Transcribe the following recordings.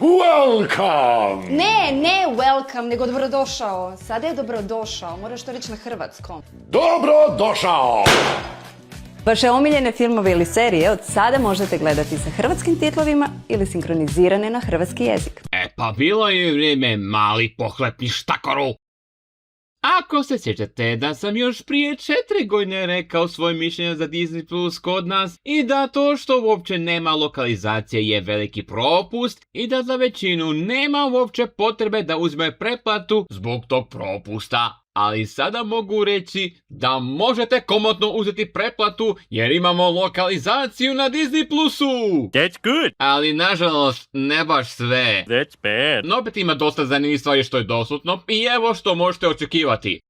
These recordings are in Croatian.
welcome! Ne welcome, nego dobrodošao. Sada je dobrodošao, moraš to reći na hrvatskom. Dobrodošao! Vaše omiljene filmove ili serije od sada možete gledati sa hrvatskim titlovima ili sinkronizirane na hrvatski jezik. Pa bilo je vrijeme, mali pohlepni štakoru. Ako se sjećate da sam još prije 4 godine rekao svoje mišljenje za Disney Plus kod nas i da to što uopće nema lokalizacije je veliki propust i da za većinu nema uopće potrebe da uzme pretplatu zbog tog propusta. Ali sada mogu reći da možete komotno uzeti pretplatu jer imamo lokalizaciju na Disney Plusu. That's good. Ali nažalost ne baš sve. That's bad. No opet ima dosta zanimljivih stvari što je dostupno i evo što možete očekivati.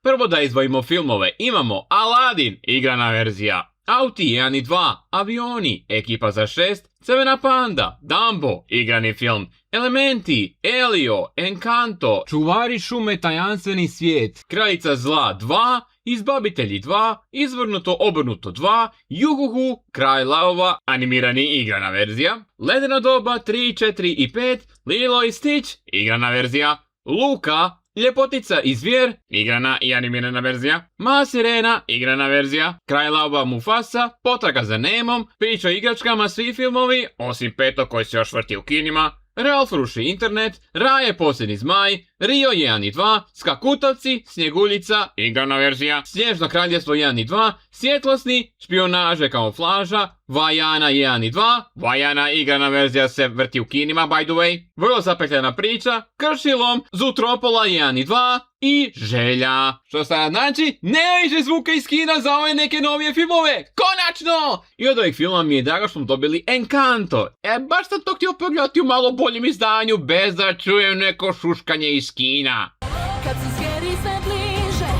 Prvo da izdvojimo filmove, imamo Aladdin, igrana verzija, Auti 1 i 2, Avioni, Ekipa za 6, Crvena panda, Dumbo, igrani film, Elementi, Elio, Encanto, Čuvari šume, Tajanstveni svijet, Kraljica zla 2, Izbavitelji 2, Izvrnuto obrnuto 2, Juhuhu, Kralj lavova, animirani igrana verzija, Ledeno doba 3, 4 i 5, Lilo i Stitch, igrana verzija, Luka, Ljepotica i zvijer, igrana i animirana verzija, Mala sirena, igrana verzija, Kralj lavova Mufasa, Potraga za Nemom, Priča o igračkama, svi filmovi, osim 5. koji se još vrti u kinima, Ralf ruši internet, Raje posljednji zmaj, Rio 1 i 2, Skakutavci, Snjeguljica, igrana verzija, Snježno kraljevstvo 1 i 2, Svjetlosni, Špionaže kamuflaža, Vajana 1 i 2, Vajana igrana verzija se vrti u kinima by the way, Vrlo zapetljena priča, Kršilom, Zutropola 1 i 2 i Želja. Što sada znači, nema više zvuka iz kina za ove neke novije filmove, konačno! I od ovih filmova mi je drago što smo dobili Encanto. Baš sam to htio pogledati u malo boljem izdanju bez da čujem neko šuškanje iz kina. Kad se zvijeri sve bliže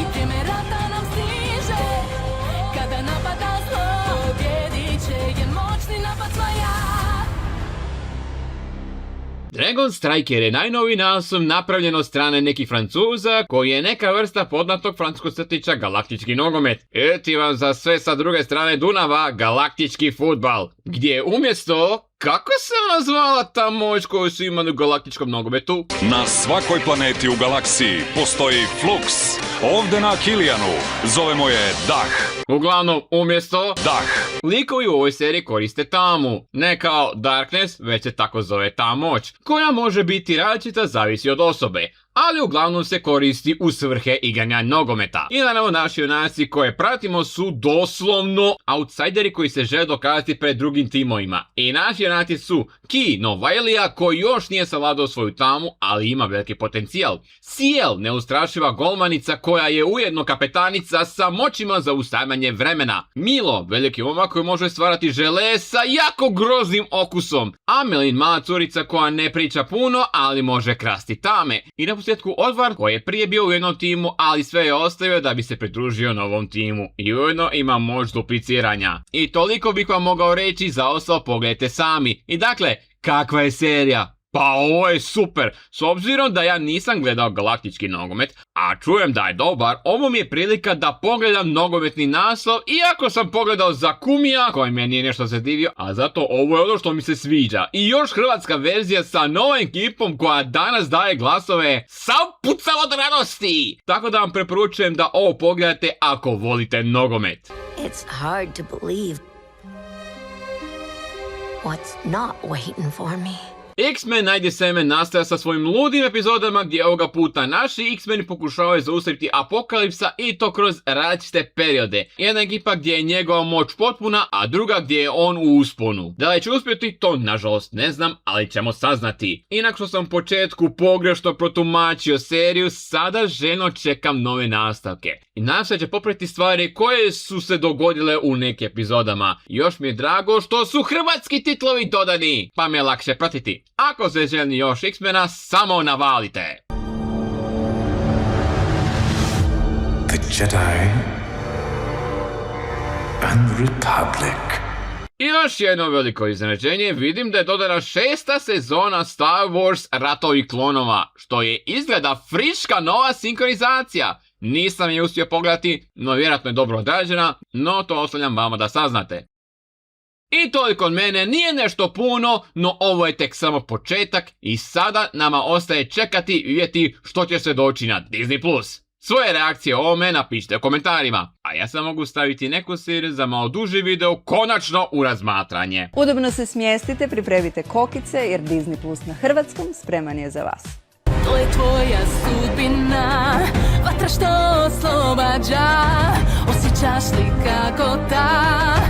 i vrijeme rata nam stiže, kada napada zlo, pobjedit će jer moćni napad svaja. Dragon Striker je najnoviji naslov napravljen od strane nekih Francuza, koji je neka vrsta poznatog francuskog crtića galaktički nogomet. Eti vam za sve sa druge strane Dunava galaktički fudbal, gdje umjesto... Kako se ona zvala ta moć koju su imali u galaktičkom nogometu? Na svakoj planeti u galaksiji postoji Flux. Ovdje na Kilijanu zovemo je Dah. Uglavnom, umjesto Dah. likovi u ovoj seriji koriste tamu. Ne kao Darkness, već se tako zove ta moć, koja može biti različita, zavisi od osobe, ali uglavnom se koristi u svrhe igranja nogometa. I naravno naši junaci koje pratimo su doslovno outsideri koji se žele dokazati pred drugim timovima. I naši junaci su Ki Novailija koji još nije savladao svoju tamu, ali ima veliki potencijal. Ciel, neustrašiva golmanica koja je ujedno kapetanica sa moćima za ustavljanje vremena. Milo, veliki momak koji može stvarati žele sa jako groznim okusom. Amelin, mala curica koja ne priča puno, ali može krasti tame. I na posljedku Odvar koji je prije bio u jednom timu, ali sve je ostavio da bi se pridružio novom timu. I ujedno ima moć dupliciranja. I toliko bih vam mogao reći, za ostalo pogledajte sami. I dakle, kakva je serija? Pa ovo je super, s obzirom da ja nisam gledao galaktički nogomet, a čujem da je dobar, ovo mi je prilika da pogledam nogometni naslov, iako sam pogledao za Kumija, koji me nije nešto zadivio, a zato ovo je ono što mi se sviđa. I još hrvatska verzija sa novom ekipom koja danas daje glasove, sam pucam od radosti! Tako da vam preporučujem da ovo pogledate ako volite nogomet. It's hard to believe what's not waiting for me. X-Men najde seme nastaja sa svojim ludim epizodama gdje ovoga puta naši X-meni pokušavaju zaustaviti apokalipsa i to kroz različite periode. Jedna ekipa gdje je njegova moć potpuna, a druga gdje je on u usponu. Da li će uspjeti, to nažalost ne znam, ali ćemo saznati. Inak što sam u početku pogrešno protumačio seriju, sada željno čekam nove nastavke. I nadam se će popraviti stvari koje su se dogodile u nekim epizodama. Još mi je drago što su hrvatski titlovi dodani, pa me je lakše pratiti. Ako se želi još X-mena, samo navalite. The Jedi and the Republic. I još jedno veliko iznenađenje, vidim da je dodana 6. sezona Star Wars Ratovi klonova, što je izgleda friška nova sinkronizacija. Nisam je uspio pogledati, no vjerojatno je dobro odrađena, no to ostavljam vama da saznate. I toliko od mene, nije nešto puno, no ovo je tek samo početak i sada nama ostaje čekati i vidjeti što će se doći na Disney+. Svoje reakcije o ovome napišite u komentarima, a ja sam mogu staviti neku seriju za malo duži video konačno u razmatranje. Udobno se smjestite, pripremite kokice jer Disney Plus na hrvatskom spreman je za vas. To je tvoja sudbina, vatra što oslobađa. Osjećaš li kako ta